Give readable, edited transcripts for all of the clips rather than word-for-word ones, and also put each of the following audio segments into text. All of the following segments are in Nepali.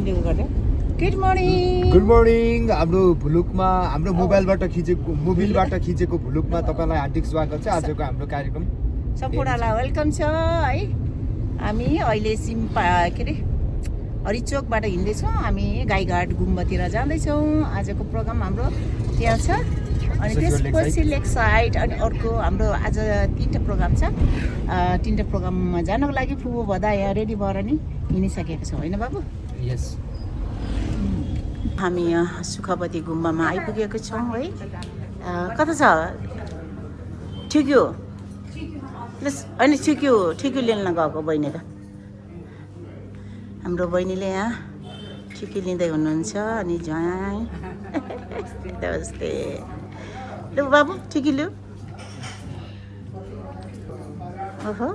भिडियो गर्दै गुड मर्निङ हाम्रो भुलुकमा हाम्रो मोबाइलबाट खिचेको भुलुकमा तपाईँलाई हार्दिक स्वागत छ। आजको हाम्रो कार्यक्रम सम्पूर्णलाई वेलकम छ है। हामी अहिले के अरे हरिचोकबाट हिँड्दैछौँ। हामी गाईघाट गुम्बातिर जाँदैछौँ। आजको प्रोग्राम हाम्रो त्यहाँ छ अनि त्यसपछि लेक साइड अनि अर्को हाम्रो आज 3टा प्रोग्राम छ। 3टा प्रोग्राममा जानको लागि फुबो भदा यहाँ रेडी भएर नि हिँडिसकेको छौँ होइन बाबु? यस, हामी यहाँ सुखपति गुम्बामा आइपुगेको छौँ है। कता छ ठिक्यो होइन ठिक्यो लिन गएको बहिनी त। हाम्रो बहिनीले यहाँ ठिक्यो लिँदै हुनुहुन्छ अनि ज्वाइँ नमस्ते लु बाबु ठिक्यो लु। ओहो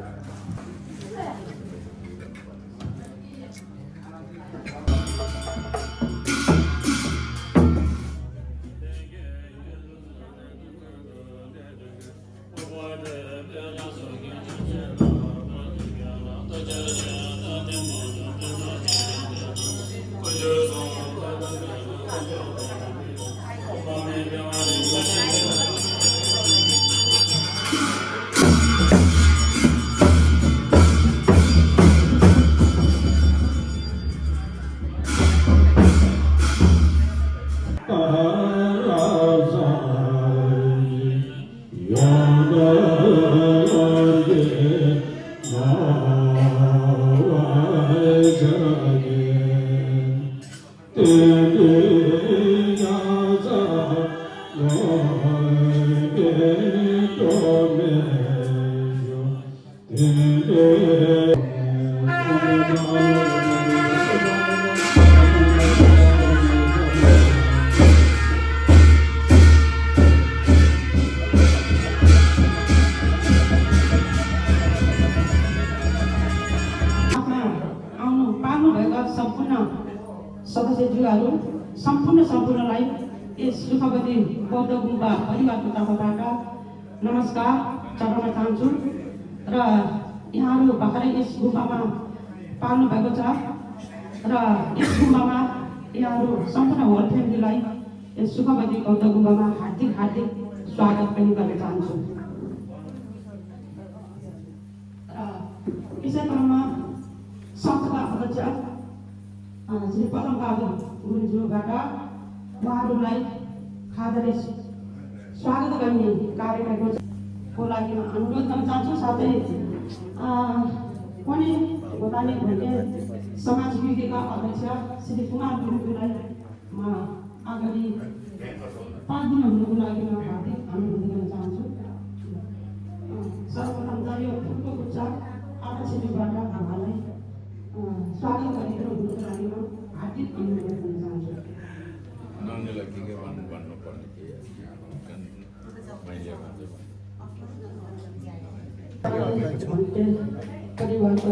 सदस्यज्यूहरू सम्पूर्णलाई यस सुखपति बौद्ध गुम्बा परिवारको तर्फबाट नमस्कार चढाउन चाहन्छु। र यहाँहरू भर्खरै यस गुम्बामा पाल्नु भएको छ र यस गुम्बामा यहाँहरू सम्पूर्ण होल फ्यामिलीलाई यस सुखपति बौद्ध गुम्बामा हार्दिक स्वागत पनि गर्न चाहन्छु। र यसै क्रममा संस्थाका अध्यक्ष श्री पदम बहादुर गुरुज्यूबाट उहाँहरूलाई खादरले स्वागत गर्ने कार्यक्रमको लागि अनुरोध गर्न चाहन्छु। साथै पनि भोटानी भोटे समाज विधिका अध्यक्ष श्री कुमार गुरुज्यूलाई म अगाडि 5 दिन हुनुको लागि म हार्दिक अनुरोध गर्न चाहन्छु। सर्वप्रथम त यो फुलको गुच्छा अध्यक्षज्यूबाट उहाँलाई स्वागत गरेर हुनुको लागि म हार्दिक अनुरोध गर्न चाहन्छु। परिवारको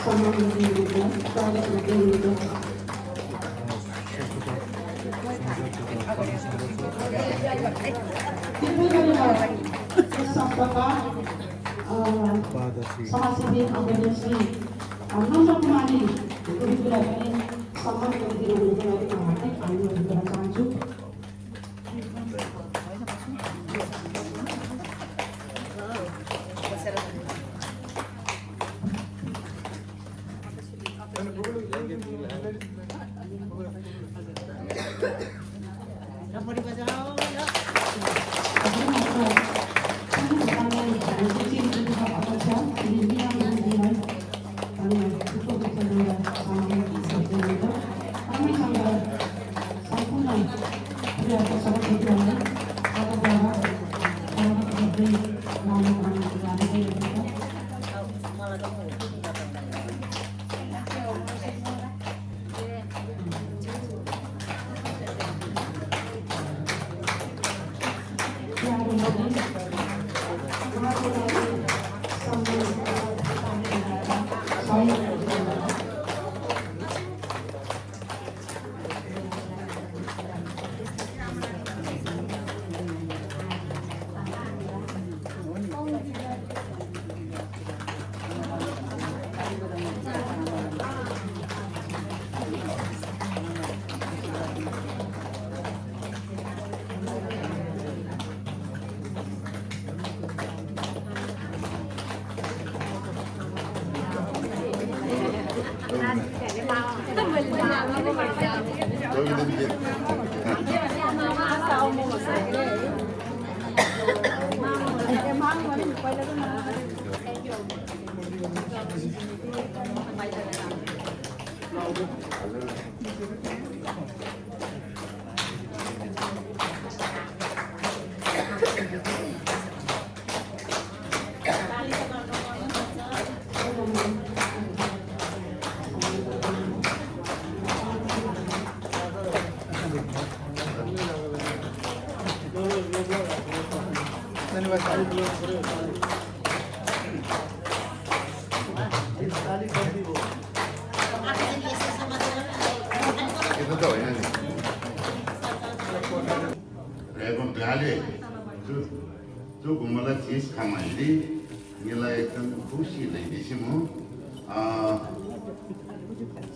सम्मान दिनुहुन्छ, स्वागत दिनुहुन्छ। संस्थाका समाजसेवी आदरणीय श्री नन्द कुमारी गुरुज्यूलाई पनि सम्मान गरिदिनुहुनुको लागि म हार्दिक अनुरोध गर्न चाहन्छु। itu tahu ini. Rebon kali tu kumala cheese khamali यसलाई एकदम खुसी ल्याइदिएछु म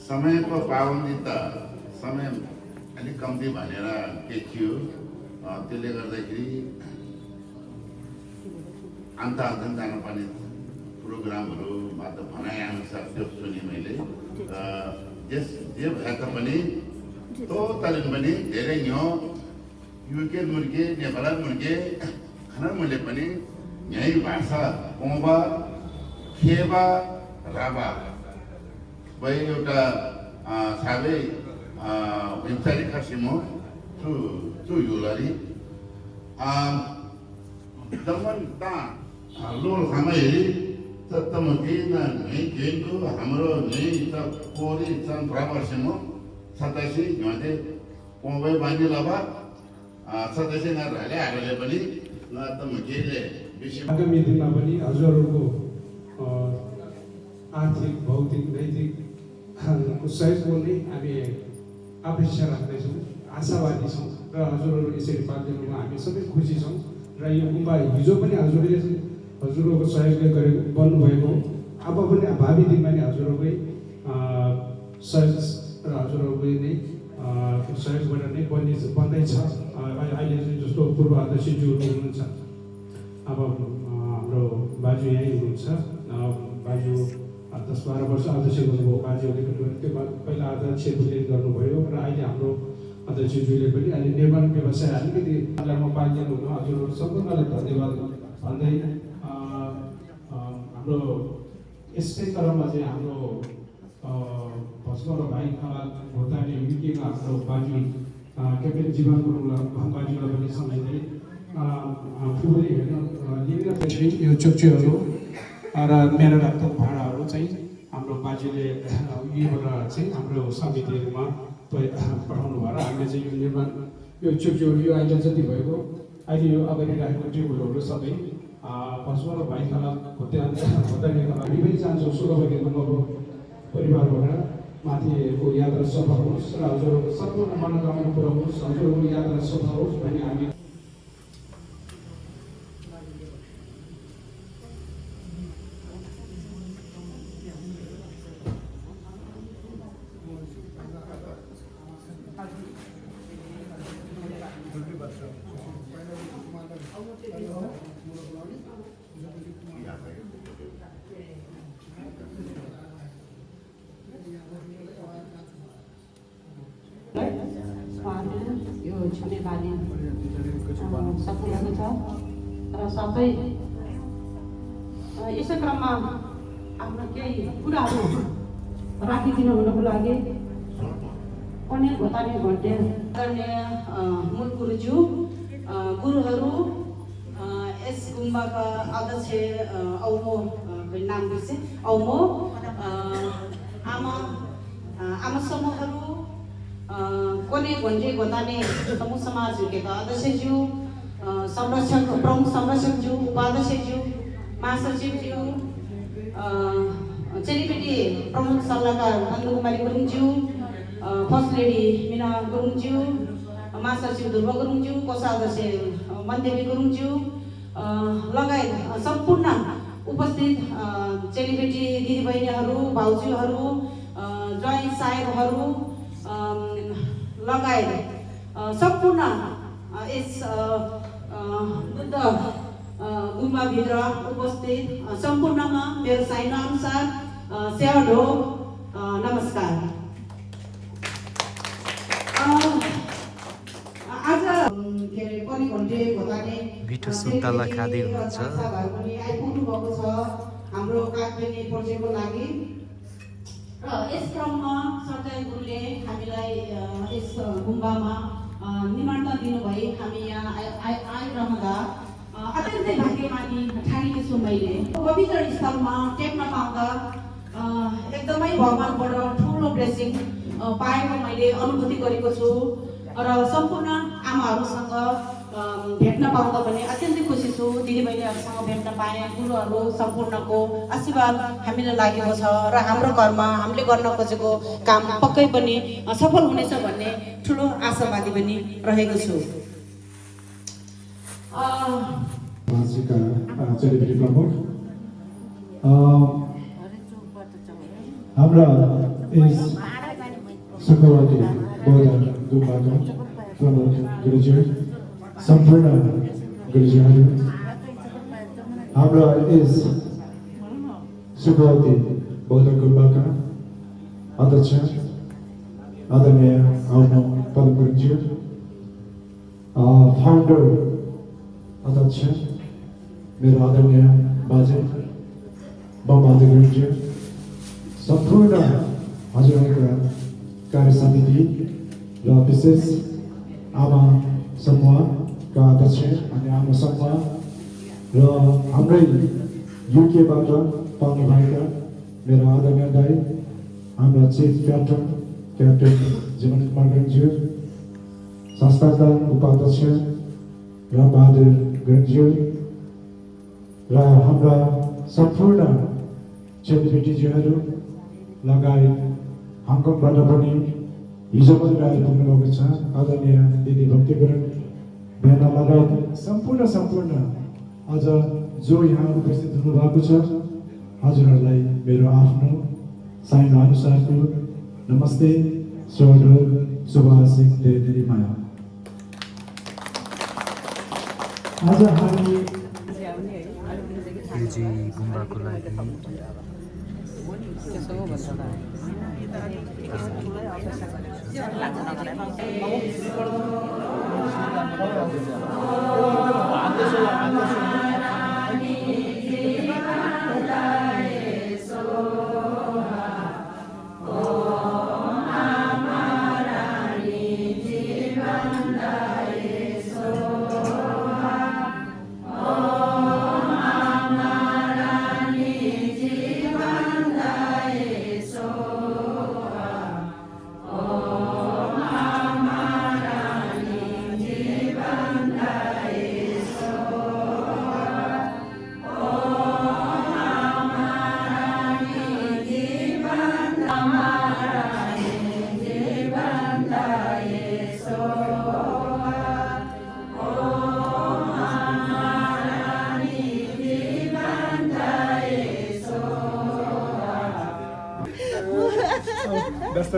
समयको पाबन्दी त समय अलिक कम्ती भनेर के थियो त्यसले गर्दाखेरि अन्त जानुपर्ने प्रोग्रामहरूमा त भनाइअनुसार त्यो सुने मैले जे भए तापनि तो तालिम पनि धेरै यो युके मुर्गे नेपाल मुर्गे खाना मैले पनि यही भाषा कोबा खेबा राबा भए एउटा साबै विचारी खसिमो चु युलरी दमन ता लोल समय तत्तमति न नै गेनको हाम्रो नै त कोरी चन प्रवर्षमो 87 गते कोबे बानी लबा 87 न रहले आले पनि न त मकेले आगामी दिनमा पनि हजुरहरूको आर्थिक भौतिक नैतिक सहयोगको नै हामी अपेक्षा राख्दैछौँ आशावादी छौँ र हजुरहरू यसरी पाल्दैमा हामी सबै खुसी छौँ र यो गुम्बा हिजो पनि हजुरहरूको सहयोगले गरेको बन्नुभएको अब पनि भावी दिनमा नि हजुरहरूकै सहयोग र हजुरहरूकै नै सहयोगबाट नै बन्दैछ अहिले जस्तो पूर्व अध्यक्षज्यूहरू हुनुहुन्छ अब हाम्रो बाजु यहीँ हुनुहुन्छ बाजु 10-12 वर्ष अध्यक्ष गर्नुभयो बाजुले पनि त्यो पहिला अध्यक्षले गर्नुभयो र अहिले हाम्रो अध्यक्षज्यूले पनि अहिले निर्माण व्यवसाय अलिकति म पाइदिनु हुन हजुरहरू सम्पूर्णलाई धन्यवाद भन्दै हाम्रो यस्तै क्रममा चाहिँ हाम्रो भस्म र भाइ खलाल भोटानी विकिमा हाम्रो बाजु क्याप्टेन जीवन गुरुङलाई बाजुलाई पनि सम्झिँदै फुलले हेर्न लिएर यो चोक्चीहरू र मेरा रक्तको भाँडाहरू चाहिँ हाम्रो बाजुले यहीँबाट चाहिँ हाम्रो समितिहरूमा पठाउनु भएर हामीले चाहिँ यो निर्माण यो चोक्चीहरू यो अहिले जति भएको अहिले यो अगाडि राखेको टेबलहरू सबै भस्म र भाइ खला भोटानी हामी पनि चाहन्छौँ सुरक्षित परिवारबाट माथिको यात्रा सफल होस् र हजुरहरूको सम्पूर्ण मनोकामना पुरा होस् हजुरहरूको यात्रा सफल होस् भन्ने हामी यो छिमेकी सकिरहेको छ र सबै यसै क्रममा आफ्नो केही कुराहरू राखिदिनु हुनको लागि पनि भोटानी घन्टे गर्ने मूल गुरुज्यू गुरुहरू यस गुम्बाका अध्यक्ष औमो नाम बिर्से औमो आमा समूहहरू कोने घन्टे भोटानी समूह समाज झुकेका अध्यक्षज्यू संरक्षक प्रमुख संरक्षकज्यू उपाध्यक्षज्यू महासचिवज्यू चेलीबेटी प्रमुख सल्लाहकार नन्दकुमारी गुरुङज्यू फर्स्ट लेडी मीना गुरुङज्यू महासचिव ध्रुव गुरुङज्यू कोषाध्यक्ष मनदेवी गुरुङज्यू लगायत सम्पूर्ण उपस्थित चेलीबेटी दिदीबहिनीहरू भाउजूहरू ज्वाइँ साहेबहरू लगायत सम्पूर्ण यस बुद्ध गुम्बाभित्र उपस्थित सम्पूर्णमा मेरो साइनो अनुसार स्याडो नमस्कार। आज के अरे पनि घन्टे घोटाने मिठो सुन्तला खाँदै हुनुहुन्छ। आइपुग्नु भएको छ हाम्रो कागबेनी प्रोजेक्टको लागि र यस क्रममा सरकार गुरुले हामीलाई यस गुम्बामा निमन्त्रण दिनुभए हामी यहाँ आइरहँदा अत्यन्तै भाग्यमानी ठानेको छु मैले। पवित्र स्थलमा टेक्न पाउँदा एकदमै भगवानबाट ठुलो ब्लेसिङ पाएको मैले अनुभूति गरेको छु र सम्पूर्ण आमाहरूसँग भेट्न पाउँदा पनि अत्यन्तै खुसी छु। दिदीबहिनीहरूसँग भेट्न पाएँ। गुरुहरू सम्पूर्णको आशीर्वाद हामीलाई लागेको छ र हाम्रो घरमा हामीले गर्न खोजेको काम पक्कै पनि सफल हुनेछ भन्ने ठुलो आशावादी पनि रहेको छु। मासिका चेलीबेटी प्रमुख हाम्रा यस सुखवती बौद्ध गुम्बाका प्रमुख गुरुजी सम्पूर्ण गुरुजीहरू हाम्रा यस सुखवती बौद्ध गुम्बाका अध्यक्ष आदरणीय आउनु पदम गुरुजी फाउन्डर अध्यक्ष मेरो आदरणीय बाजे बमबहादुर गुरुजी सम्पूर्ण हजुरहरूका कार्य समिति र विशेष आमा समूहका अध्यक्ष अनि आमा समूह र हाम्रै युकेबाट पाउनुभएका मेरो आदरणीय दाई हाम्रा चिफ क्याप्टन जीवन कुमार गुरुजी संस्थाका उपाध्यक्ष रामबहादुर गुरुजी र हाम्रा सम्पूर्ण चेलीबेटीजीहरू लगायत हङकङबाट पनि हिजो मात्र आइपुग्नु भएको छ आदरणीय दिदी भक्ति गुरुङ बहना लगायत सम्पूर्ण अझ जो यहाँ उपस्थित हुनुभएको छ हजुरहरूलाई मेरो आफ्नो साइन अनुसारको नमस्ते स्वागत शुभाशिष धेरै माया। आज हामी गुम्बाको लागि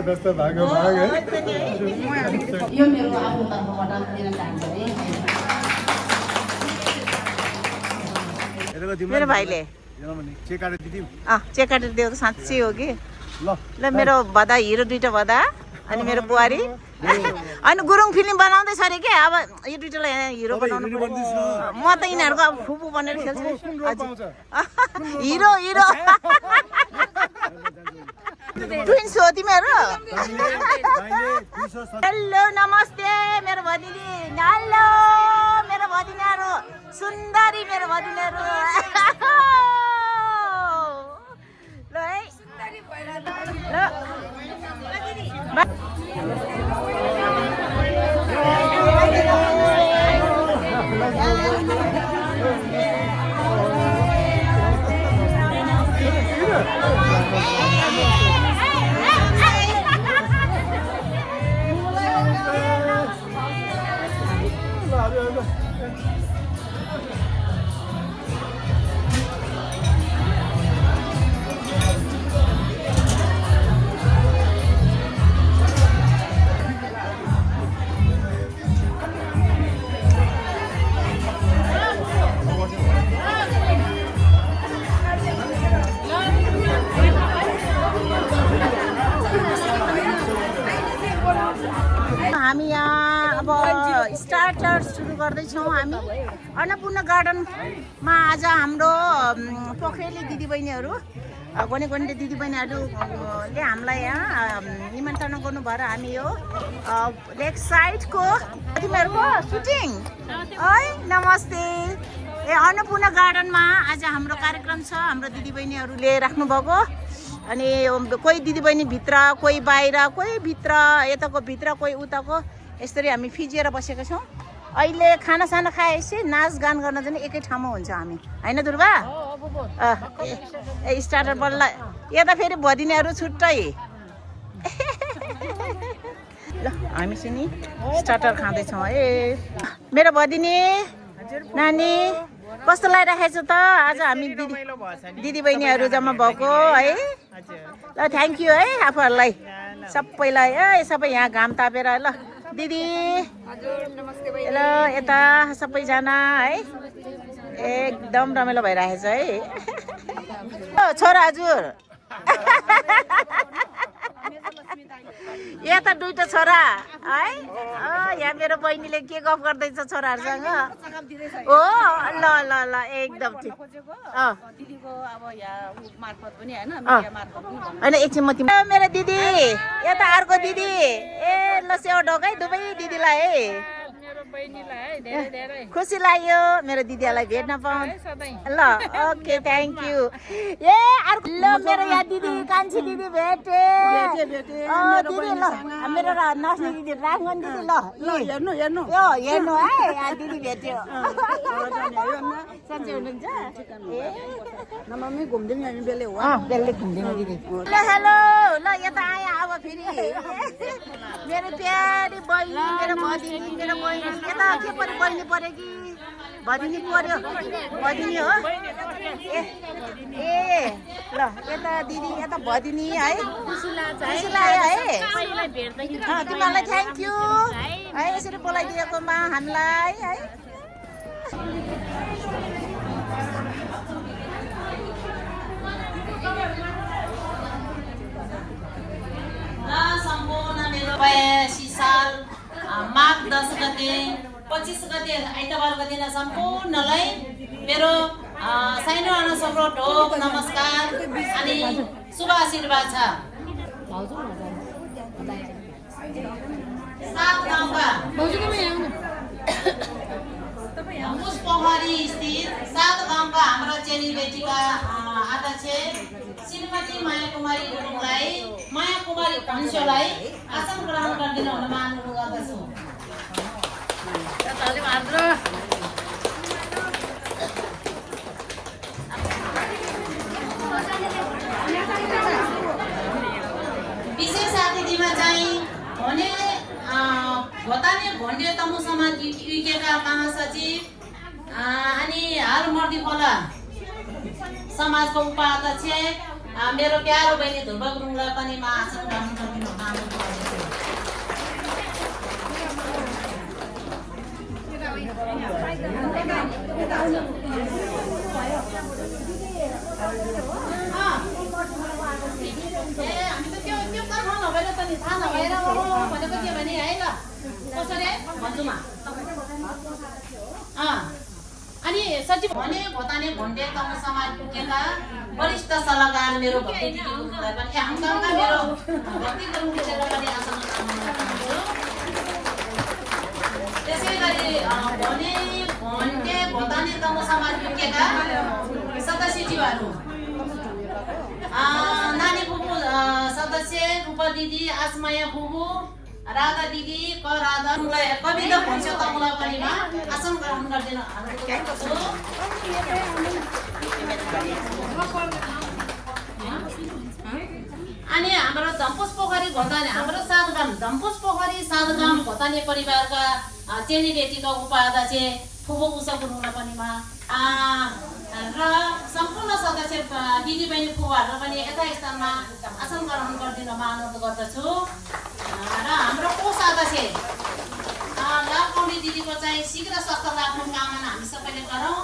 व्यस्त भागो भाग है। यो मेरो आफ्नो तर्फबाट दिन चाहन्छु है। मेरो भाइले चेक काटेर दिदी चेक काटेर दियो त साँच्चै हो कि ल मेरो भदा हिरो दुईटा भदा अनि मेरो बुहारी अनि गुरुङ फिल्म बनाउँदैछ अरे के अब यो दुईटालाई हिरो बनाउनु म त यिनीहरूको अब फुपू बनेर खेल्छु हिरो ट्विन्स हो तिमीहरू। हेलो नमस्ते मेरो भगिनी। हेलो मेरो भगिनीहरू सुन्दरी मेरो भगिनीहरू ल है हामी यहाँ अब स्टार्टर सुरु गर्दैछौँ। हामी अन्नपूर्ण गार्डनमा आज हाम्रो पोखरेली दिदीबहिनीहरू गने दिदीबहिनीहरूले हामीलाई यहाँ निमन्त्रणा गर्नु भएर हामी यो लेक साइडको तिमीहरूको सुटिङ है नमस्ते अन्नपूर्ण गार्डनमा आज हाम्रो कार्यक्रम छ। हाम्रो दिदीबहिनीहरूले राख्नुभएको अनि कोही दिदीबहिनी भित्र कोही बाहिर कोही भित्र यताको भित्र कोही उताको यसरी हामी फिजिएर बसेका छौँ। अहिले खानासाना खाएपछि नाचगान गर्न चाहिँ एकै ठाउँमा हुन्छ हामी होइन दुर्गा स्टार्टर बल्ल यता फेरि भदिनीहरू छुट्टै ल हामी चाहिँ नि स्टार्टर खाँदैछौँ है। मेरो भदिनी नानी कस्तो लागिरहेको छ त आज हामी दिदीबहिनीहरू जम्मा भएको है। ल थ्याङ्क यू है आफूहरूलाई सबैलाई सबै यहाँ घाम तापेर ल दिदी ल यता सबैजना है एकदम रमाइलो भइरहेछ है छोरा हजुर यता दुईटा छोरा है यहाँ मेरो बहिनीले के गफ गर्दैछ छोराहरूसँग हो ल ल ल एकदम ठिक होइन एकछिन म तिमी मेरो दिदी यता अर्को दिदी ए ल सेवा ढोकै दुवै दिदीलाई है खुसी लाग्यो मेरो दिदीहरूलाई भेट्न पाउँ ल ओके थ्याङ्क यू ए अर्को ल मेरो यहाँ दिदी कान्छी दिदी भेटे दिदी ल मेरो नस्ने दिदी राङ्गन दिदी ल हेर्नु हेर्नु यो हेर्नु है दिदी भेट्यो सन्चै हुनुहुन्छ बेलले घुम्दिनु दिदी ल हेलो ल यता आयो अब फेरि मेरो प्यारी बहिनी मेरो भदिनी मेरो बहिनी यता के पऱ्यो बहिनी पऱ्यो कि भदिनी पऱ्यो भदिनी हो ए ल यता दिदी यता भदिनी है खुसी लाग्यो है तिमीहरूलाई थ्याङ्क यू है यसरी बोलाइदिएकोमा हामीलाई है। सम्पूर्ण मेरो 82 साल माघ 10 गते 25 गते आइतबारको दिन सम्पूर्णलाई मेरो साइनो अनसम्रो ढोक नमस्कार अनि शुभ आशीर्वाद छ। सात गाउँका धम्पुस पोखरी स्थित सात गाउँका हाम्रो चेली बेटीका अध्यक्ष श्रीमती माया कुमारी गुरुङलाई माया कुमारी भन्स्योलाई आसन ग्रहण गरिदिनु हुन अनुरोध गर्दछु। विशेष अतिथिमा चाहिँ भने भोताने भोन्डे तमु समाज युकेका महासचिव अनि हाल मर्दी खोला समाजको उपाध्यक्ष मेरो प्यारो बहिनी ध्रुव गुरुङलाई पनि म आसन ग्रहण गरिदिनु हुन अनुरोध गर्दछु। हामी त त्यो थाहा नभएर त नि थाहा नभएर भनेको के भने है ल कसरी भन्छु म अनि सचिव भने भोताने भोन्डे तमु समाज पुगेका वरिष्ठ सल्लाहकार मेरो भक्ति दिदी गुरुङलाई पनि हामीसँग मेरो भक्ति गुरुङले पनि आसन त्यसै गरी भने भोन्डे भोताने तमु समाज पुगेका सदस्यज्यूहरू नानी फुपू सदस्य रूपा दिदी आसमाया फुपू राधा दिदी क राधालाई कविता भन्छ तमुलाई पनि आसन ग्रहण गरिदिनु अनि हाम्रो धम्पुस पोखरी भोताने हाम्रो सातगाम धम्पुस पोखरी सातगाम भोताने परिवारका चेली बेटीका उपाध्यक्ष फुपू उषा गुरुङलाई पनि र सम्पूर्ण सदस्य दिदीबहिनी फुपूहरूलाई पनि यथा स्थानमा आसन ग्रहण गरिदिनुमा अनुरोध गर्दछु। र हाम्रो कोष अध्यक्ष लाभकौडी दिदीको चाहिँ शीघ्र स्वास्थ्य लाभको कामना हामी सबैले गरौँ।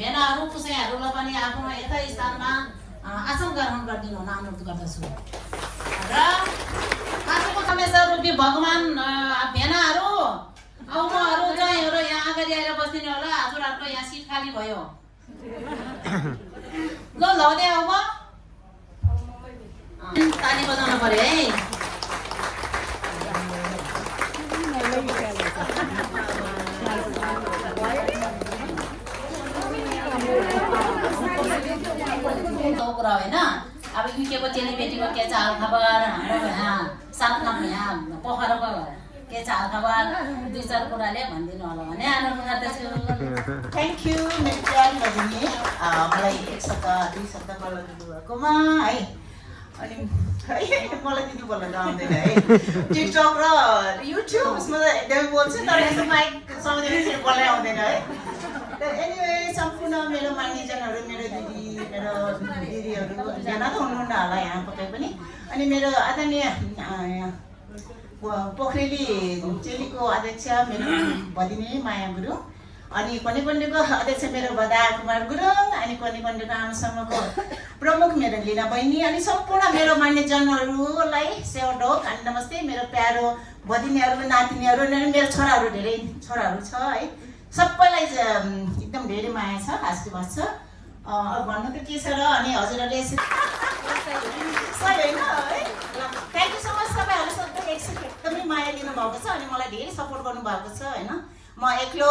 भेनाहरू पुसैहरूलाई पनि आफ्नो यथा स्थानमा आसन ग्रहण गरिदिनु हुन अनुरोध गर्दछु। र आजको समय रूपी भगवान भेना अगाडि आएर बस्दिनु होला हजुरहरूको यहाँ सिट खाली भयो ल लौदे आऊ म ताली बजाउनु पर्यो है कुरा होइन अब युकेको चेलीबेटीको के छ हालखबर हाम्रो यहाँ सातनाम यहाँ पोखराको के छ हालखबर 2-4 कुराले भनिदिनु होला भने आनन्द गर्दछु थ्याङ्क यू मेरो प्यारी बहिनी मलाई 1 शब्द 2 शब्द बोल्न दिनुभएकोमा है अनि मलाई दिनु बोल्न आउँदैन है टिकटक र युट्युब उसमा त एकदमै बोल्छु तर यसो माइक समाउँदै बोल्नै आउँदैन है एनिवे सम्पूर्ण मेरो मानिसजनहरू मेरो दिदीहरू जना त हुनुहुन्न होला यहाँ पक्कै पनि अनि मेरो आदरणीय पोखरेली चेलीको अध्यक्ष मेरो भदिनी माया गुरुङ अनि कनेकण्डीको अध्यक्ष मेरो बदा कुमार गुरुङ अनि कनेकण्डीको आमासम्मको प्रमुख मेरो लिना बहिनी अनि सम्पूर्ण मेरो मान्यजनहरूलाई सेवाढोक अनि नमस्ते मेरो प्यारो भदिनीहरू नातिनीहरू अनि मेरो छोराहरू धेरै छोराहरू छ है सबैलाई एकदम धेरै माया छ आशीर्वाद छ भन्नु त के छ र अनि हजुरहरूले सही होइन है थ्याङ्क यू सो मच तपाईँहरूले एकदमै माया दिनुभएको छ अनि मलाई धेरै सपोर्ट गर्नुभएको छ होइन म एक्लो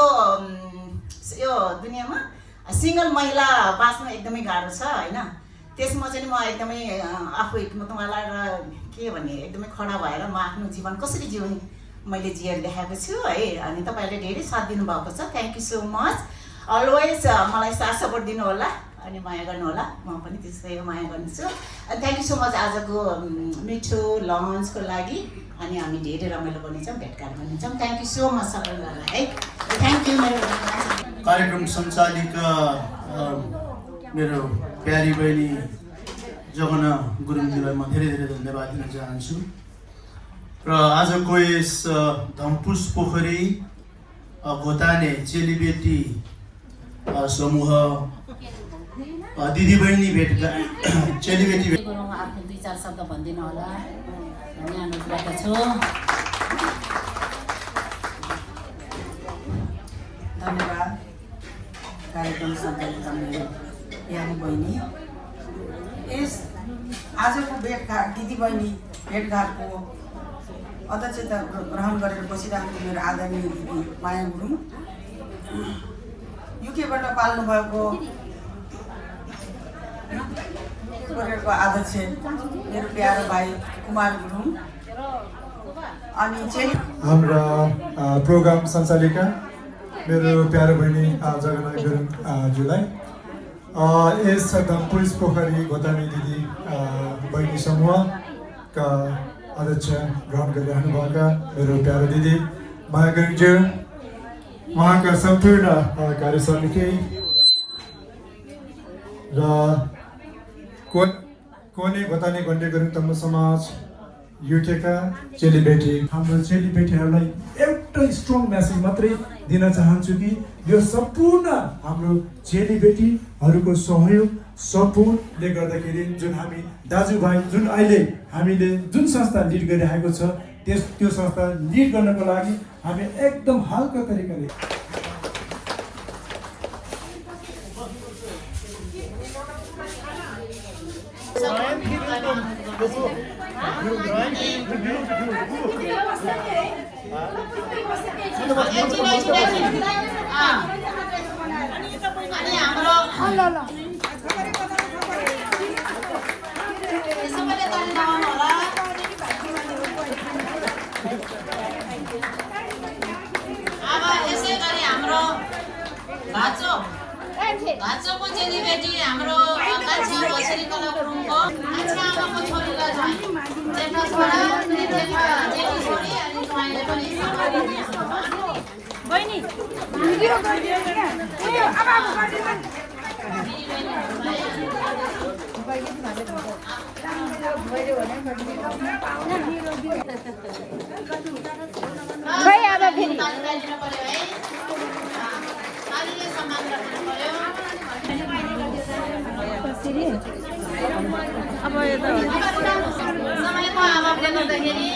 यो दुनियाँमा सिङ्गल महिला बाँच्नु एकदमै गाह्रो छ होइन त्यसमा चाहिँ म एकदमै आफू हिक्मतवाला र के भन्ने एकदमै खडा भएर म आफ्नो जीवन कसरी जिउने मैले जिएर देखाएको छु है अनि तपाईँहरूले धेरै साथ दिनुभएको छ thank you so much always मलाई साथ सपोर्ट दिनु होला अनि माया गर्नु होला म पनि त्यसै माया गर्नेछु अनि थ्याङ्क यू सो मच आजको मिठो लन्चको लागि अनि हामी धेरै रमाइलो गर्नेछौँ भेटघाट गर्नेछौँ थ्याङ्क यू सो मच सबैजनालाई है थ्याङ्क यू मेरो कार्यक्रम सञ्चालिका मेरो प्यारी बहिनी जगना गुरुङजीलाई म धेरै धेरै धन्यवाद दिन चाहन्छु र आजको यस धम्पुस पोखरी घोताने चेलीबेटी समूह दिदीबहिनी भेटघाट चेलीबेटी आफ्नो 2-4 शब्द भनिदिनु होला भन्ने अनुरोध गर्दछु धन्यवाद कार्यक्रम सञ्चालिका मेरो प्यारी बहिनी यस आजको भेटघाट दिदीबहिनी भेटघाटको अध्यक्षता ग्रहण गरेर बसिरहेको मेरो आदरणीय दिदी माया गुरुङ युकेबाट पाल्नुभएको कोरेडको अध्यक्ष मेरो प्यारो भाइ कुमार गुरुङ अनि चेली हाम्रा प्रोग्राम सञ्चालिका मेरो प्यारो बहिनी जगना गुरुङज्यूलाई यस धम्पुस पोखरी घोतानी दिदी बहिनी समूहका अध्यक्ष ग्रहण गरिरहनुभएका मेरो प्यारो दिदी माया गुरुङज्यू उहाँका सम्पूर्ण कार्य समिति र कोने घोतानी गण्डे गुरुङ तम्बु समाज युकेका चेलीबेटी हाम्रो चेलीबेटीहरूलाई एउटा स्ट्रङ मेसेज मात्रै दिन चाहन्छु कि यो सम्पूर्ण हाम्रो चेलीबेटीहरूको सहयोग सपोर्टले गर्दाखेरि जुन हामी दाजुभाइ जुन अहिले हामीले जुन संस्था लिड गरिरहेको छ त्यो संस्था लिड गर्नको लागि हामी एकदम हल्का तरिकाले भाचोको चेलीबेटी हाम्रो कान्छा बसरी कला गुरुङको कान्छा आमाको छोरीलाई चाहिँ जेठा छोरा अनि जेठी छोरी अनि ज्वाइँले पनि बहिनी भिडियो गरिदिनु नि अब समयको अभावले गर्दाखेरि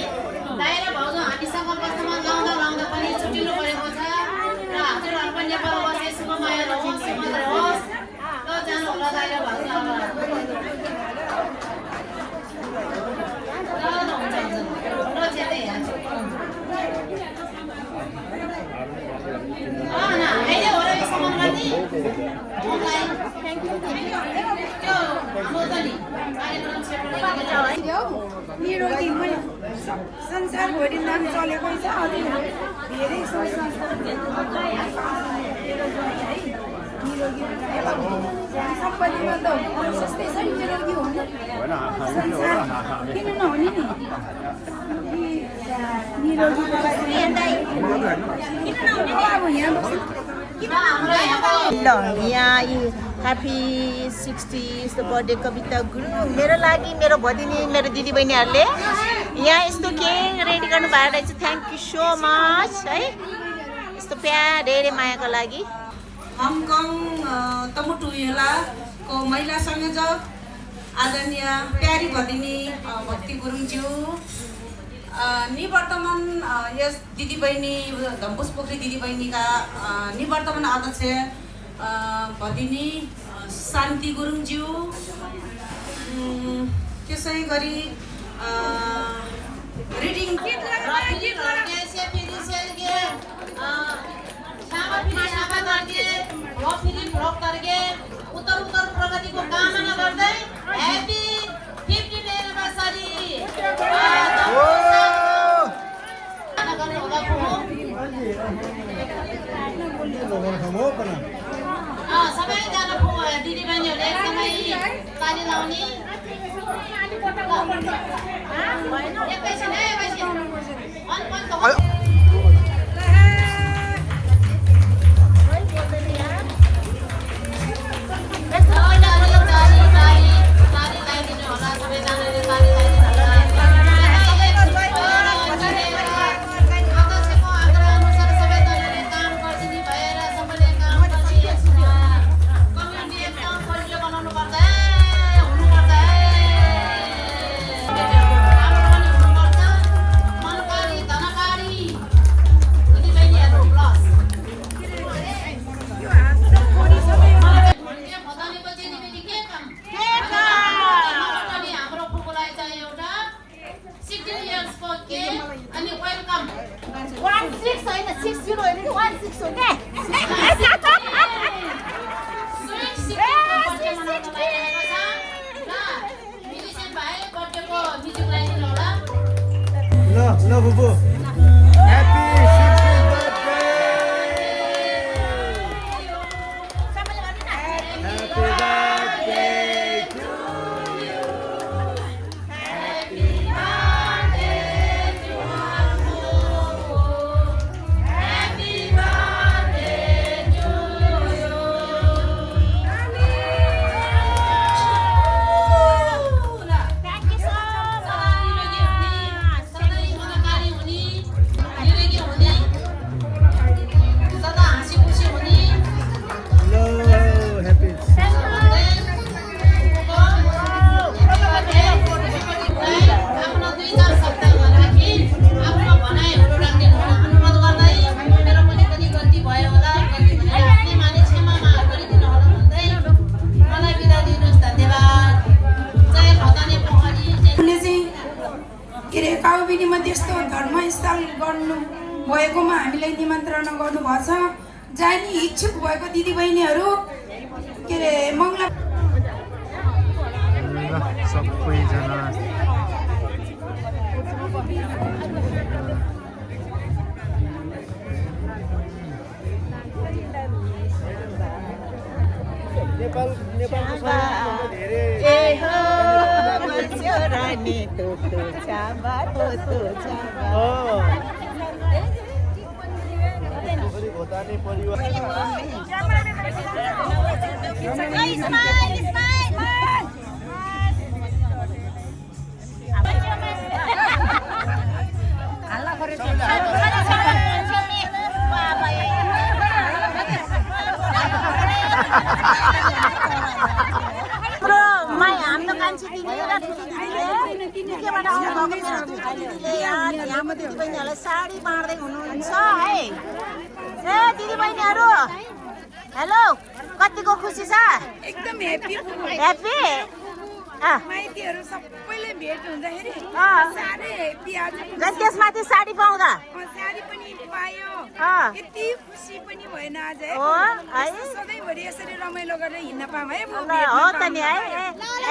दाइ र भाउजू हामीसँग बस्नमा लाउँदा पनि छुट्टिनु परेको छ र हजुर रजाइलो भएको छ अब हुन्छ र चाहिँ हेर्छु अहिले हो र यो सामान गर्ने अनलाइन त्यो हाम्रो त नि कार्यक्रम मेरो दिनमा संसारभरि नाम चलेको छ अझै धेरै सबैमा त सस्तै छ निरोगी हुनु किन नहुने नि निरोगीको लागि ल यहाँ ह्याप्पी 60th बर्थडे कविता गुरुङ मेरो लागि मेरो भगिनी मेरो दिदीबहिनीहरूले यहाँ यस्तो केक रेडी गर्नु भएको रहेछ थ्याङ्क यू सो मच है यस्तो प्यार धेरै मायाको लागि हङकङ तमुटुलाको महिला संयोजक आदरणीय प्यारी भगिनी भक्ति गुरुङज्यू निवर्तमान यस दिदीबहिनी धम्पुस पोखरी दिदीबहिनीका निवर्तमान अध्यक्ष भगिनी शान्ति गुरुङज्यू त्यसै गरी रिडिङ उत्तर उत्तर प्रगतिको कामना गर्दै ह्यापी 15th एनिभर्सरी सबैजना दिदीबहिनीहरूले एकदमै ताली लाउने एकैछिन ल बुबु happy 60th birthday happy birthday to you happy birthday to happy birthday to you काउबिनीमा त्यस्तो धर्मस्थल गर्नु भएकोमा हामीलाई निमन्त्रणा गर्नुभएको छ जाने इच्छुक भएको दिदीबहिनीहरू के अरे मङ्गला सबैजना नेपालको धेरै रानी तो छाबा तो छाबा भोटानी परिवार दिदीबहिनीहरूलाई साडी बाँड्दै हुनुहुन्छ है ए दिदीबहिनीहरू हेलो कतिको खुसी छ एकदम ह्याप्पी ह्याप्पी माइतीहरू सबैले भेट हुँदाखेरि अँ। साह्रै ह्याप्पी आज त्यसमाथि साडी पाउँदा साडी पनि पायो यति खुसी पनि भएन आज है हो है सधैँभरि यसरी रमाइलो गरेर हिँड्न पाऊँ है ल, हो त नि है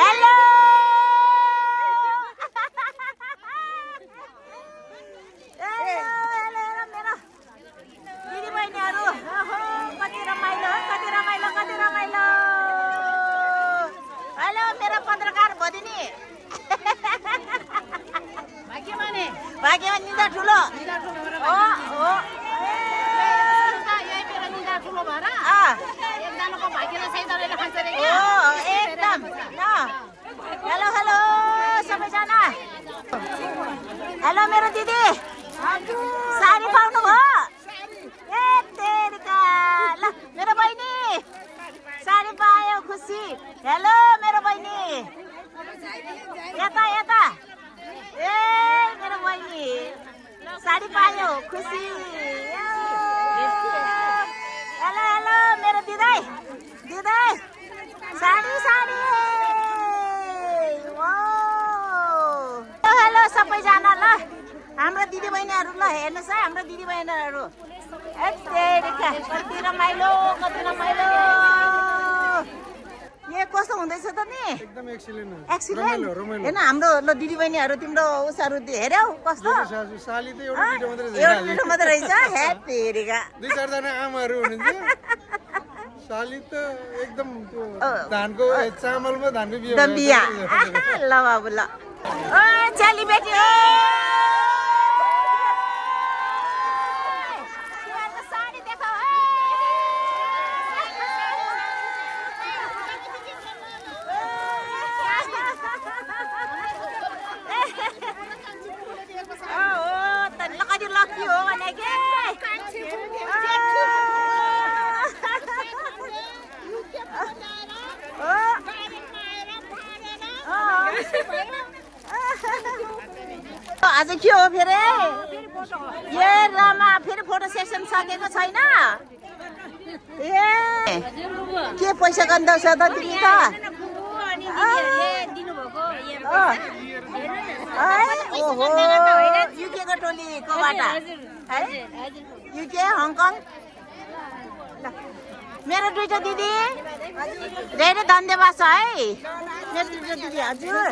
हेलो मेरो दिदीबहिनीहरू कति रमाइलो कति रमाइलो कति रमाइलो हेलो मेरो पत्रकार भदिनी भाग्यमानी भाग्यमा निदा ठुलो हो हो यही मेरो निदा ठुलो भएर एकजनाको भाग्यले सैतानले खान्छ रे हो एकदम हेलो हेलो सबैजना हेलो मेरो दिदी साडी पाउनु भयो ए तेरिका ल मेरो बहिनी साडी पायो खुसी हेलो मेरो बहिनी यता यता ए मेरो बहिनी साडी पायो खुसी हेलो हेलो मेरो दिदै दिदै साडी साडी हेलो सबैजना ल हाम्रो दिदीबहिनीहरू ल हेर्नुहोस् है हाम्रो दिदीबहिनीहरू कति रमाइलो कति रमाइलो ए कस्तो हुँदैछ त नि एकदम एक्सिलेन्ट एक्सिलेन्ट हेर्न हाम्रो ल दिदीबहिनीहरू तिम्रो उसहरू हेऱ्यौ कस्तो साली त एउटा मिठो मात्रै रहेछ हेरेका 2-4 जना आमाहरू हुनुहुन्छ साली त एकदम धानको चामलमा धानको बिहा ल बाबु ल ओ चेली बेटी ओ साडी देखाऊ कति लकी हो भने के आज के हो फेरि ए रामा फेरि फोटो सेसन सकेको छैन ए के पैसा गन्दाउँछ त तिमी त ओहो युकेको टोलीकोबाट है युके हङकङ मेरो दुईटा दिदी धेरै धन्यवाद छ है मेरो दुईटा दिदी हजुर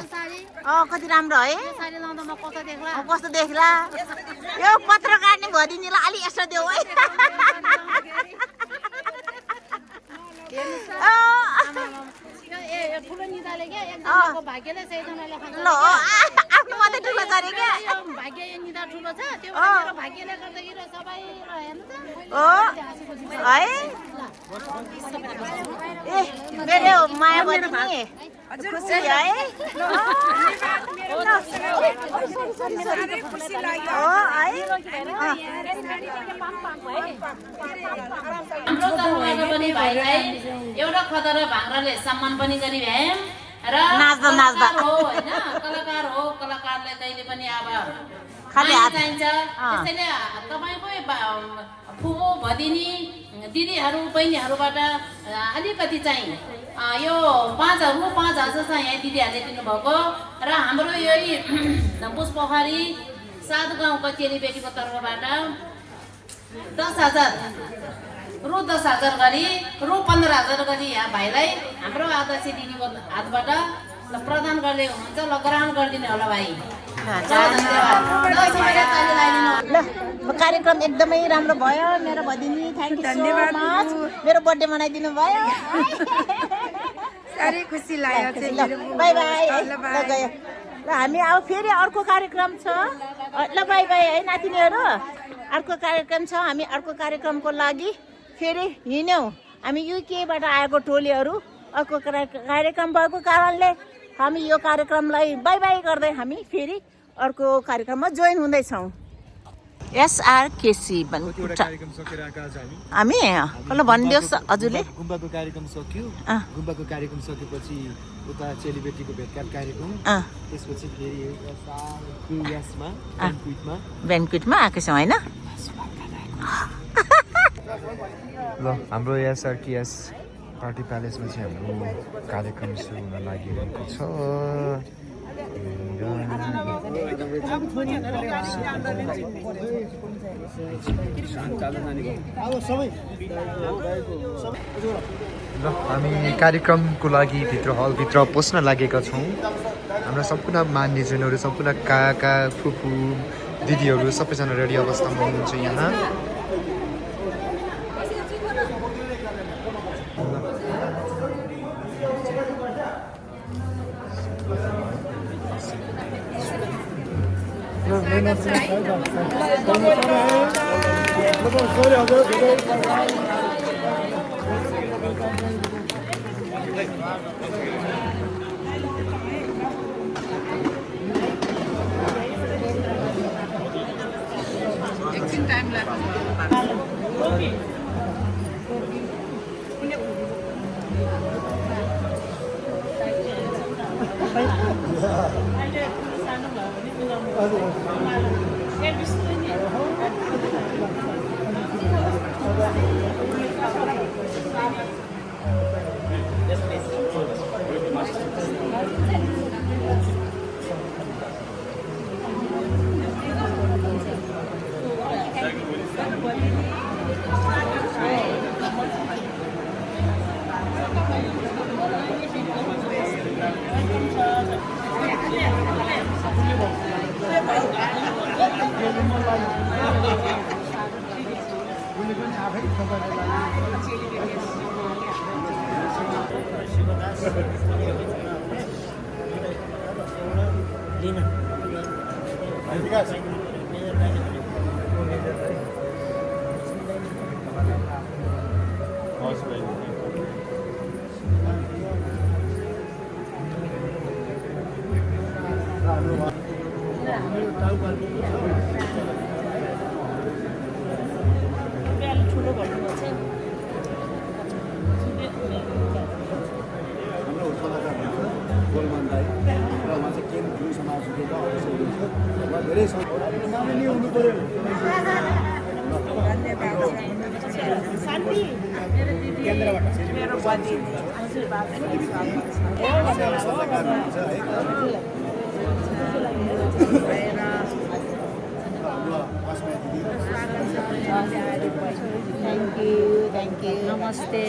कति राम्रो है कस्तो देख्ला यो पत्रकार नि भदिनीलाई अलि एक्स्ट्रा देऊ है ठुलो निदाले क्या एकजनाको भाग्यले सैतानले खान्छ ल आफ्नो मात्रै ठुलो गरे क्या भाग्य निदा ठुलो छ त्यो मेरो भाग्यले गर्दाखेरि सबै हेर्नु त हो है ए मेरो माया बहिनी खुसी है खुसी लाग्यो हो है हाम्रो तर्फबाट पनि भाइलाई एउटा खतर भाङ्राले सम्मान पनि गरी भ्यायौँ र नाच्दा हो होइन कलाकार हो कलाकारले कहिले पनि अब खाली हात चाहिन्छ त्यसैले तपाईँकै फुपू भदिनी दिदीहरू बहिनीहरूबाट अलिकति चाहिँ यो 5,000 चाहिँ यहाँ दिदीहरूले दिनुभएको र हाम्रो यही धम्पुस पोखरी 7 गाउँको चेलीबेटीको तर्फबाट 10,000 रु 10,000 गरी रु 15,000 गरी यहाँ भाइलाई हाम्रो अध्यक्ष दिदीको हातबाट प्रदान गर्ने हुनुहुन्छ ल ग्रहण गरिदिनु होला भाइ ल कार्यक्रम एकदमै राम्रो भयो मेरो भदिनी थ्याङ्क यू धन्यवाद मेरो बर्थडे मनाइदिनु भयो साह्रै खुसी लाग्यो बाई बाई ल गयो ल हामी अब फेरि अर्को कार्यक्रम छ ल बाई बाई है नातिनीहरू अर्को कार्यक्रम छ हामी अर्को कार्यक्रमको लागि फेरि हिँड्यौँ हामी युकेबाट आएको टोलीहरू अर्को कार्यक्रम भएको कारणले हामी यो कार्यक्रमलाई बाई बाई गर्दै हामी फेरि अर्को कार्यक्रममा जोइन हुँदैछौँ एसआरकेसी कार्यक्रम सकेर आएको आज हामी ल भनिदियोस् हजुरले गुम्बाको कार्यक्रम सक्यो गुम्बाको कार्यक्रम सकेपछि उता चेलीबेटीको भेटघाट कार्यक्रम त्यसपछि फेरि ब्याङ्क्विटमा ब्याङ्क्विटमा आएको छौँ होइन ल हाम्रो एसआरटिएस पार्टी प्यालेसमा चाहिँ हाम्रो कार्यक्रम सुरु हुन लागिरहेको छ। ल हामी कार्यक्रमको लागि हलभित्र पस्न लागेका छौँ। हाम्रा सम्पूर्ण मान्यजनहरू, सम्पूर्ण काका फुपू दिदीहरू सबैजना रेडी अवस्थामा हुनुहुन्छ यहाँ। Thank you. Namaste.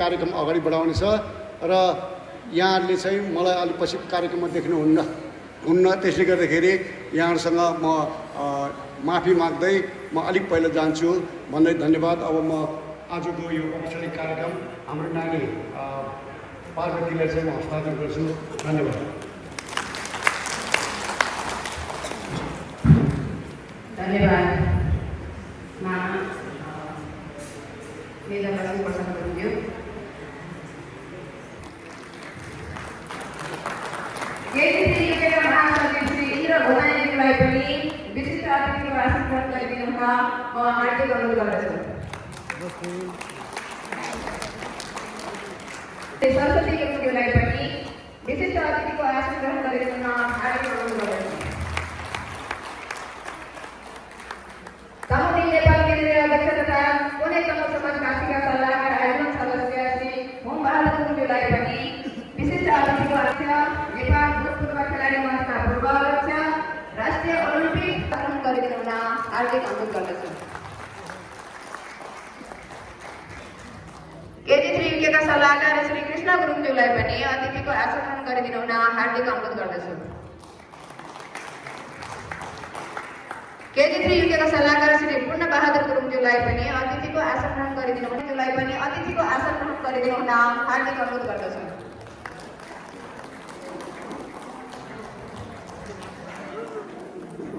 कार्यक्रम अगाडि बढाउने छ र यहाँहरूले चाहिँ मलाई अलिक पछि कार्यक्रममा देख्नुहुन्न त्यसले गर्दाखेरि यहाँहरूसँग म माफी माग्दै म अलिक पहिला जान्छु भन्दै धन्यवाद। अब म आजको यो औपचारिक कार्यक्रम हाम्रो नानी पार्वतीलाई चाहिँ म हस्तान्तरण गर्छु। धन्यवाद। धन्यवाद। महासचिव श्री इन्द्र भोजानीज्यूलाई पनि विशिष्ट अतिथिको आशीर्वाद गरिदिनुमा म हार्दिक अनुरोध गर्दछु। सरस्वती गुरुज्यूलाई पनि विशिष्ट अतिथिको आशीर्वाद गरिदिनुमा हार्दिक अनुरोध गर्दछु। सामुदायिक नेपाल केन्द्रीय अध्यक्ष तथा पुणे तमु समाज काशीका सल्लाहकार आयोजक सदस्य श्री होमबहादुर गुरुज्यूलाई पनि विशिष्ट अतिथिको अध्यक्ष नेपाल भूतपूर्व खेलाडी मञ्चका पूर्व अध्यक्ष राष्ट्रिय ओलम्पिक सम्मान गरिदिन हार्दिक अनुरोध गर्दछु। युकेका सल्लाहकार श्री कृष्ण गुरुङज्यूलाई पनि अतिथिको आसन ग्रहण गरिदिनु हुन हार्दिक अनुरोध गर्दछु। KG3 युकेका सल्लाहकार श्री पूर्ण बहादुर गुरुङज्यूलाई पनि अतिथिको आसन ग्रहण गरिदिनु हुन हार्दिक अनुरोध गर्दछु।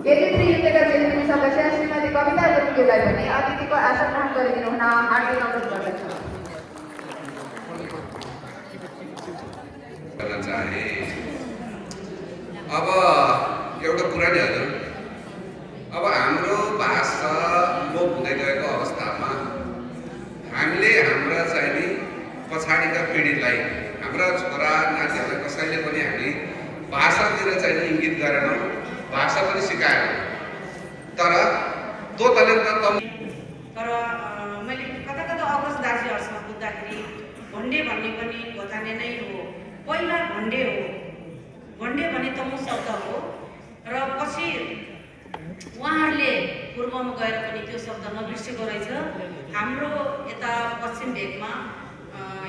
KG3 युकेका चेलीबेटी सदस्य श्रीमती कविता गुरुङज्यूलाई पनि अतिथिको आसन ग्रहण गरिदिनु हुन हार्दिक अनुरोध गर्दछु। अब एउटा कुरा नि हजुर, अब हाम्रो भाषा लोप हुँदै गएको अवस्थामा हामीले हाम्रा चाहिँ नि पछाडिका पिँढीलाई, हाम्रा छोरा नातिहरूलाई कसैले पनि हामी भाषातिर चाहिँ नि इङ्गित गरेनौँ, भाषा पनि सिकाएन। तर त्यो तले तर मैले कता कता अगस्त दाजुहरूसँग बुझ्दाखेरि भन्डे भन्ने पनि घोताने नै हो। पहिला भन्डे हो, भन्डे भने तमु शब्द हो र पछि उहाँहरूले पूर्वमा गएर पनि त्यो शब्द नबिर्सेको रहेछ। हाम्रो यता पश्चिम भेगमा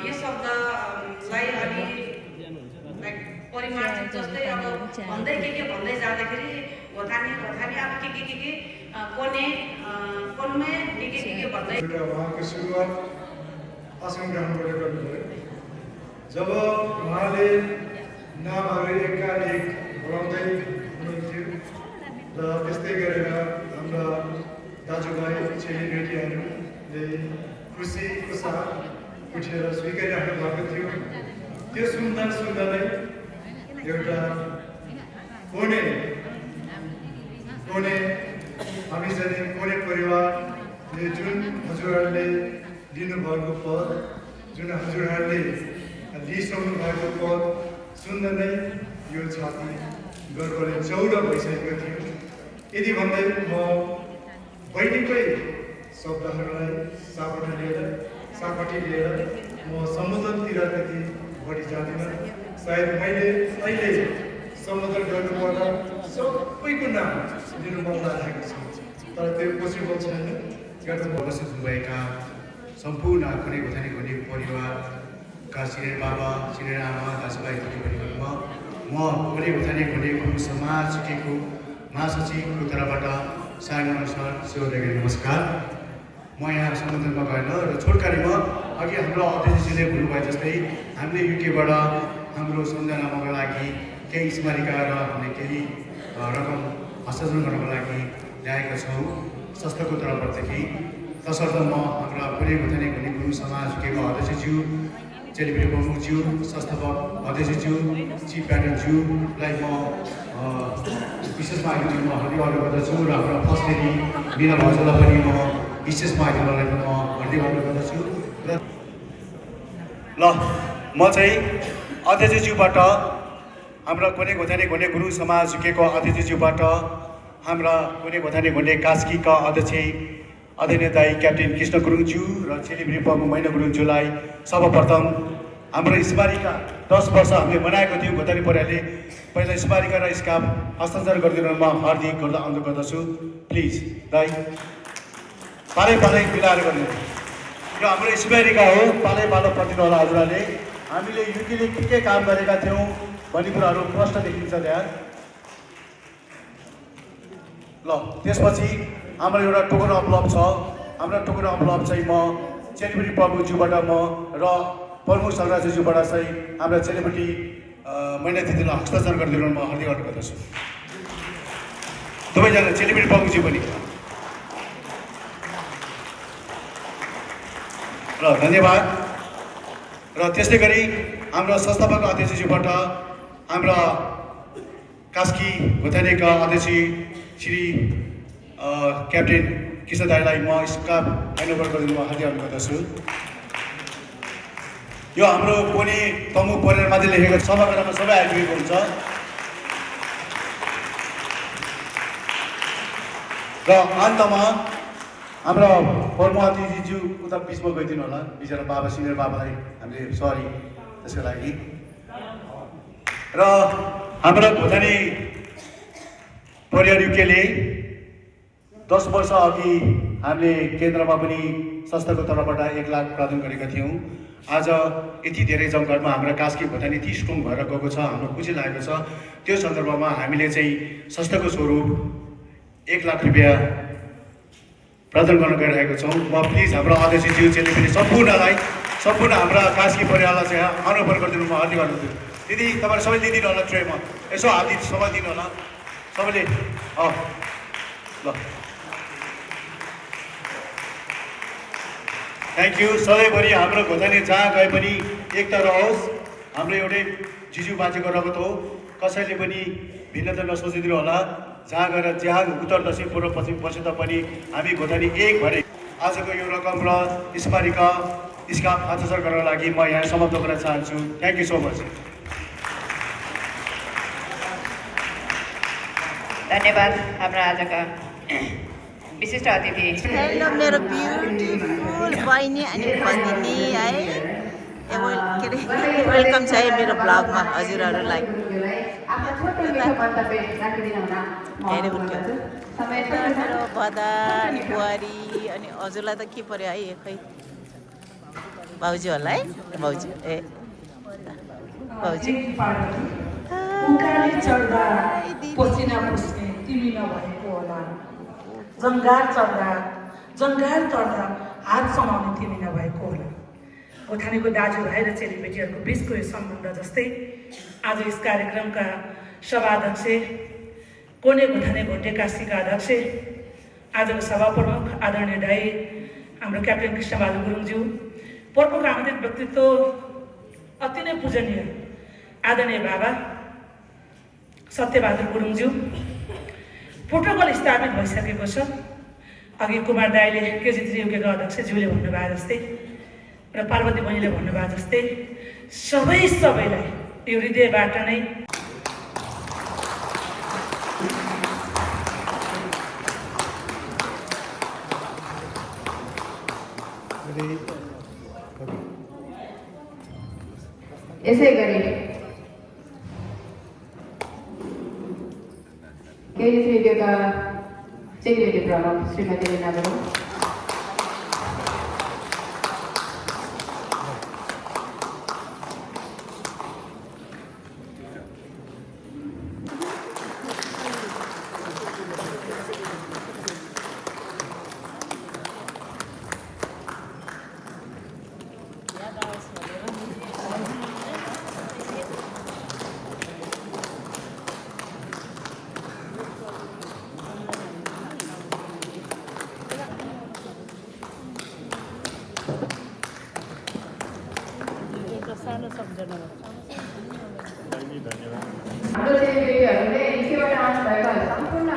यो शब्दलाई अलि परिमार्जित जस्तै अब भन्दै के भन्दै जाँदाखेरि घोथानी अब के कोने कोनमै के भन्दै उहाँको सुरुवात आसन ग्रहणबाट गर्नुभयो। जब उहाँले नामहरू एकाएक बढाउँदै हुनुहुन्थ्यो र त्यस्तै गरेर हाम्रा दाजुभाइ चेलीबेटीहरूले खुसीको साथ उठेर स्वीकारिराख्नु भएको थियो। त्यो सुन्दा नै एउटा कोने हामी चाहिँ कोने परिवारले जुन हजुरहरूले लिनुभएको पद, जुन हजुरहरूले लिइसक्नु भएको पद सुन्दा नै यो छाती गर्वले चौडो भइसकेको थियो। यदि भन्दै म बहिनीकै शब्दहरूलाई सापट्टि लिएर म सम्बोधनतिर त्यति बढी जाँदिनँ। सायद मैले अहिले सम्बोधन गर्नुपर्दा सबैको नाम लिनु मन लागेको छ, तर त्यो पोसिबल छैन। उपस्थित हुनुभएका सम्पूर्ण कुनै घोथानी घोनी परिवारका सिनियर बाबा, सिनियर आमा, दाजुभाइ दिदीबहिनीहरूमा म कुनै घोथानी घोनी गुरु समाज सिकेको महासचिवको तर्फबाट सायमा सर शिवदेवी नमस्कार। म यहाँ सम्बोधनमा गएन र छोटकारीमा अघि हाम्रो अध्यक्षजीले भन्नुभयो जस्तै हामीले युकेबाट हाम्रो सम्झनाको लागि केही स्मारिका र हामीले केही रकम हस्तान्तरण गर्नको लागि ल्याएका छौँ संस्थाको तर्फबाटदेखि। तसर्थ म हाम्रा कुनै घोथानी घोनी गुरु समाज सुकेको अध्यक्षज्यू, चेलीबेटी प्रमुखज्यू, संस्थापक अध्यक्षज्यू, चिफ प्याटर्नज्यूलाई म विशेषमा आइदिनु म हार्दिक अनुरोध गर्दछु र हाम्रो फर्स्ट लेडी मिना भाउजूलाई पनि म विशेषमा आइदिनुलाई पनि म हार्दिक अनुरोध गर्दछु। ल म चाहिँ अध्यक्षज्यूबाट हाम्रा कुनै घोथानी घोनी गुरु समाज सुकेको अध्यक्षज्यूबाट हाम्रा कुनै घोथानी घोनी कास्कीका अध्यक्ष आदरणीय दाई क्याप्टेन कृष्ण गुरुङज्यू र चेलीबेटी प्रमुख मैना गुरुङज्यूलाई सर्वप्रथम हाम्रो स्मारिका 10 वर्ष हामीले बनाएको थियौँ घोथानी परिवारले, पहिला स्मारिका र स्कार्फ हस्तान्तरण गरिदिनुमा हार्दिक अनुरोध गर्दछु। प्लिज दाई पालै मिलाएर गरिदिनु। यो हाम्रो स्मारिका हो, पालै पालो प्रतिदिन होला हजुरहरूले। हामीले युकेले के काम गरेका थियौँ भन्ने कुराहरू प्रष्ट देखिन्छ त्यहाँ। ल त्यसपछि हाम्रो एउटा टोकन अफ लभ छ। हाम्रो टोकन अफ लभ चाहिँ म चेलीबेटी प्रमुखज्यूबाट म र प्रमुख सङ्ग्राज्यूबाट चाहिँ हाम्रा चेलीबेटी मैना दिदीलाई हस्तान्तरण गरिदिनु म हार्दिक अनुरोध गर्दछु। दुवैजना चेलीबेटी प्रमुखज्यू पनि र धन्यवाद। र त्यस्तै गरी हाम्रो संस्थापक अध्यक्षज्यूबाट हाम्रा कास्की घोथानीका अध्यक्ष श्री क्याप्टेन कृष्ण दाईलाई म स्कार्फ ह्यान्डओभर गरिदिनु हार्दिक अनुरोध गर्दछु। यो हाम्रो कोनी प्रमुख परिवारमाथि लेखेको समग्रमा सबै आइपुगेको हुन्छ र अन्तमा हाम्रो फर्मा अतिथिज्यू उता बिचमा गइदिनु होला, बिचरा बाबा सिनियर बाबालाई हामीले सरी त्यसको लागि। र हाम्रो घोथानी परिवार युकेले 10 वर्ष अघि हामीले केन्द्रमा पनि संस्थाको तर्फबाट 1 लाख प्रदान गरेका थियौँ। आज यति धेरै जमघटमा हाम्रो कास्की भुटान यति स्ट्रङ भएर गएको छ, हाम्रो खुसी लागेको छ। त्यो सन्दर्भमा हामीले चाहिँ संस्थाको स्वरूप 1 लाख रुपियाँ प्रदान गर्न गइरहेको छौँ। म प्लिज हाम्रो अध्यक्षज्यू चाहिँ पनि सम्पूर्ण हाम्रा कास्की परिवारलाई चाहिँ अनुरोध गरिदिनु, म हार्दिक अनुरोध। दिदी तपाईँहरू सबैले लिइदिनु होला ट्रेमा, यसो हालिदिनु समय दिनु होला सबैले। ल थ्याङ्क यू। सधैँभरि हाम्रो घोटानी जहाँ गए पनि एकता रहोस्। हाम्रो एउटै जिजु बाजेको रगत हो, कसैले पनि भिन्नता नसोचिदिनु होला। जहाँ गएर जहाँ उत्तर दक्षिण पूर्व पश्चिम पश्चिम पनि हामी घोटानी एक भएर आजको यो रकम र स्मारिका स्काफ हस्ताक्षर गर्नको लागि म यहाँ समाप्त गर्न चाहन्छु। Thank you so much. धन्यवाद हाम्रा आजका विशिष्ट अतिथि। हेलो मेरो ब्युटिफुल बहिनी अनि भगिनी है, के अरे वेलकम छ है मेरो ब्लगमा हजुरहरूलाई। मेरो बदा अनि बुहारी अनि हजुरलाई त के पर्यो है, खै भाउजू होला है, भाउजू ए भाउजू चढ्दा पसिना पुस्ने तिमी नभएको होला, जङ्गार चढ्दा हात समाउने तिमी नभएको होला। गोठानीको दाजुभाइ र चेलीबेटीहरूको बिचको यो सम्बन्ध जस्तै आज यस कार्यक्रमका सभाध्यक्ष कोने गोठाने घोटे कास्कीका अध्यक्ष, आजको सभा प्रमुख आदरणीय दाई हाम्रो क्याप्टेन कृष्णबहादुर गुरुङज्यू, पोहोरको आमन्त्रित व्यक्तित्व अति नै पूजनीय आदरणीय बाबा सत्यबहादुर गुरुङज्यू। प्रोटोकल स्थापित भइसकेको छ। अघि कुमार दाईले केजी3 युकेका अध्यक्षज्यूले भन्नुभयो जस्तै र पार्वती बहिनीले भन्नुभयो जस्तै सबैलाई यो हृदयबाट नै यसै गरी केजी3 चेलीबेटी प्रमुख श्रीमती रिना गुरुङ, हाम्रो चेलीबेटीहरूले इसीबाट आउनुभएको सम्पूर्ण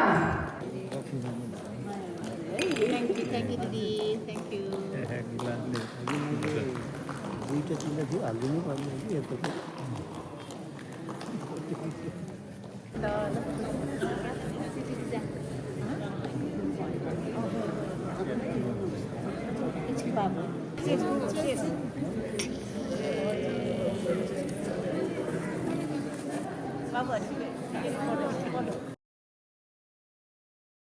थ्याङ्क यू दिदी, थ्याङ्क यू। बाबु